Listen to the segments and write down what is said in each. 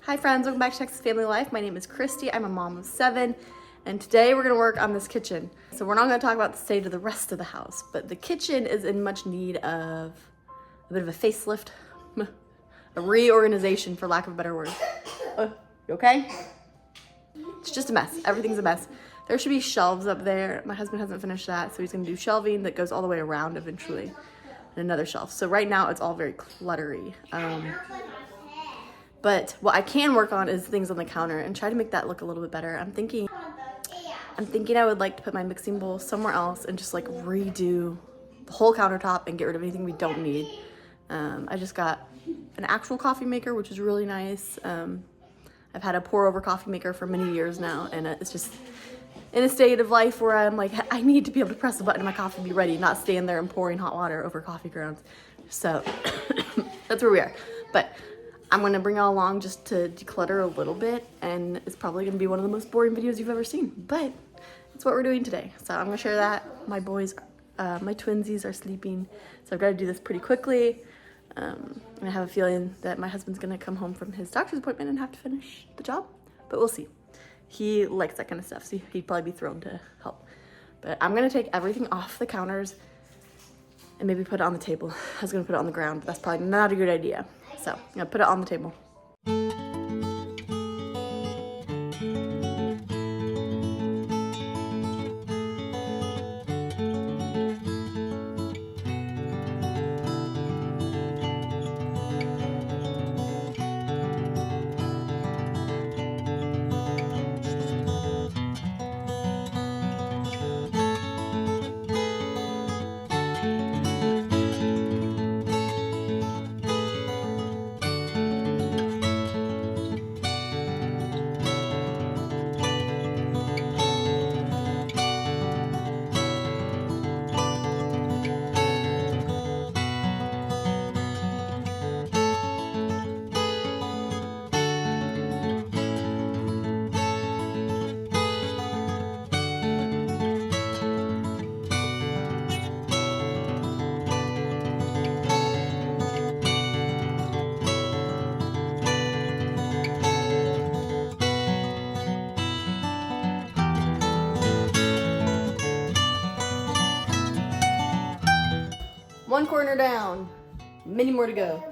Hi friends, welcome back to Texas Family Life. My name is Kristy. I'm a mom of 7, and today we're gonna work on this kitchen. So we're not gonna talk about the state of the rest of the house, but the kitchen is in much need of a bit of a facelift, a reorganization for lack of a better word. You okay? It's just a mess. Everything's a mess. There should be shelves up there. My husband hasn't finished that, so he's gonna do shelving that goes all the way around eventually, and another shelf. So right now it's all very cluttery. But what I can work on is things on the counter and try to make that look a little bit better. I'm thinking I would like to put my mixing bowl somewhere else and just like redo the whole countertop and get rid of anything we don't need. I just got an actual coffee maker, which is really nice. I've had a pour over coffee maker for many years now, and it's just in a state of life where I'm like, I need to be able to press a button and my coffee be ready, not stand there and pouring hot water over coffee grounds. So that's where we are. But I'm gonna bring y'all along just to declutter a little bit, and it's probably gonna be one of the most boring videos you've ever seen, but it's what we're doing today. So I'm gonna share that. My boys, my twinsies are sleeping, so I've gotta do this pretty quickly. And I have a feeling that my husband's gonna come home from his doctor's appointment and have to finish the job, but we'll see. He likes that kind of stuff, so he'd probably be thrown to help. But I'm gonna take everything off the counters and maybe put it on the table. I was gonna put it on the ground, but that's probably not a good idea. So I'm gonna put it on the table. One corner down, many more to go.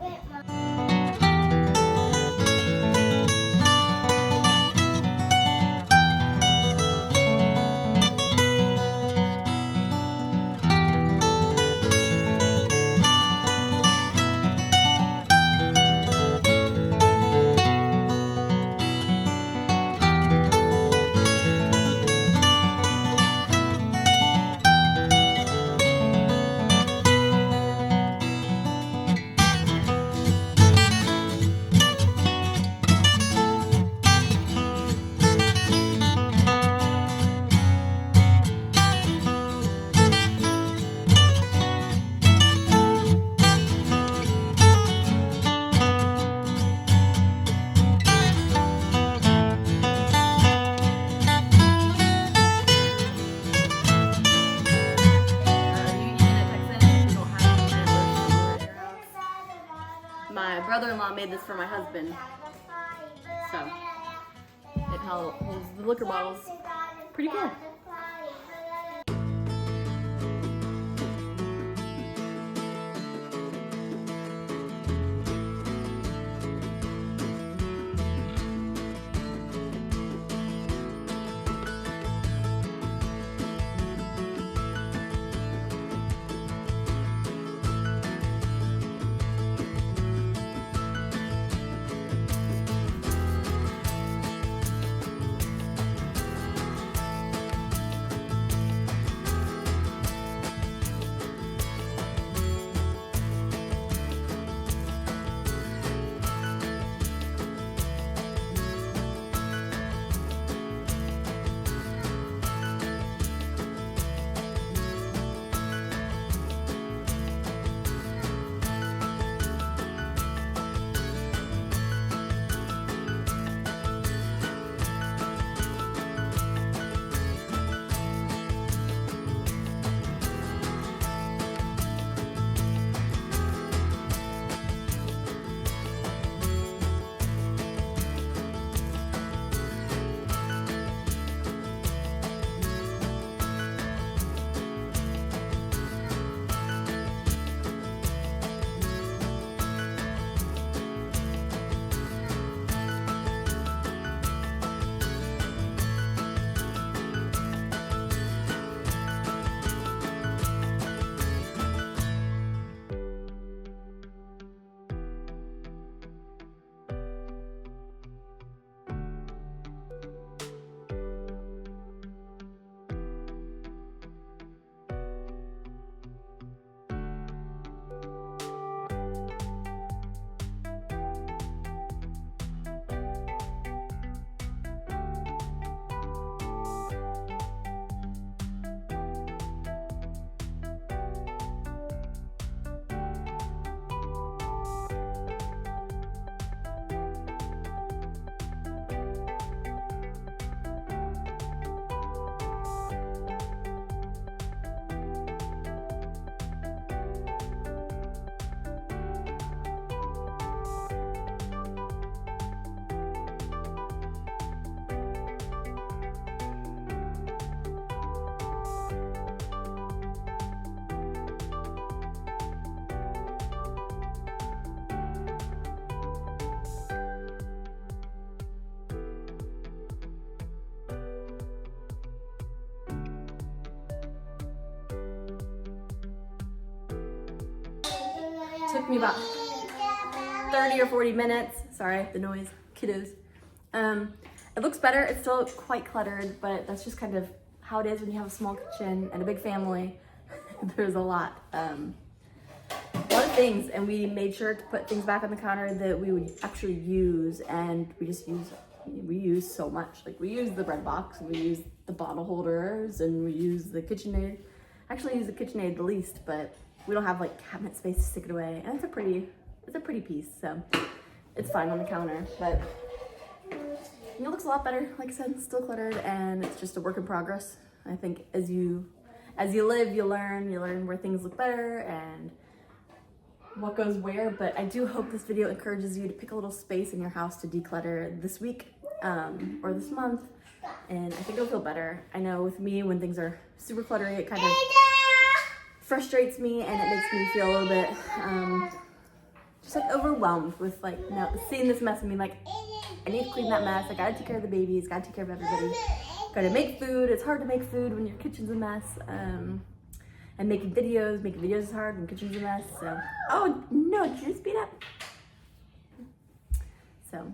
My brother-in-law made this for my husband, so it holds the liquor bottles. Pretty cool. took me about 30 or 40 minutes. Sorry, the noise, kiddos. It looks better. It's still quite cluttered, but that's just kind of how it is when you have a small kitchen and a big family. There's a lot of things, and we made sure to put things back on the counter that we would actually use, and we use so much. Like, we use the bread box, we use the bottle holders, and we use the KitchenAid. Actually use the KitchenAid the least, but we don't have like cabinet space to stick it away, and it's a pretty piece, so it's fine on the counter. But it looks a lot better. Like I said, it's still cluttered, and it's just a work in progress. I think as you live, you learn where things look better and what goes where. But I do hope this video encourages you to pick a little space in your house to declutter this week or this month, and I think it'll feel better. I know with me, when things are super cluttery, it kind of frustrates me, and it makes me feel a little bit just like overwhelmed with like, you know, seeing this mess and being like, I need to clean that mess. I gotta take care of the babies, gotta take care of everybody. Gotta make food. It's hard to make food when your kitchen's a mess. And making videos is hard when kitchen's a mess. So, oh no, did you just speed up? So,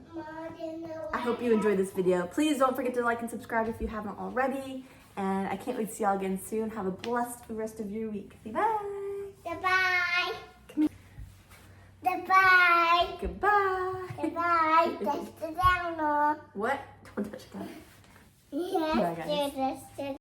I hope you enjoyed this video. Please don't forget to like and subscribe if you haven't already. And I can't wait to see y'all again soon. Have a blessed rest of your week. Say bye. Goodbye. Come here. Goodbye. Goodbye. Goodbye. Touch the down. What? Don't touch that. Yes, Bye, guys. do this.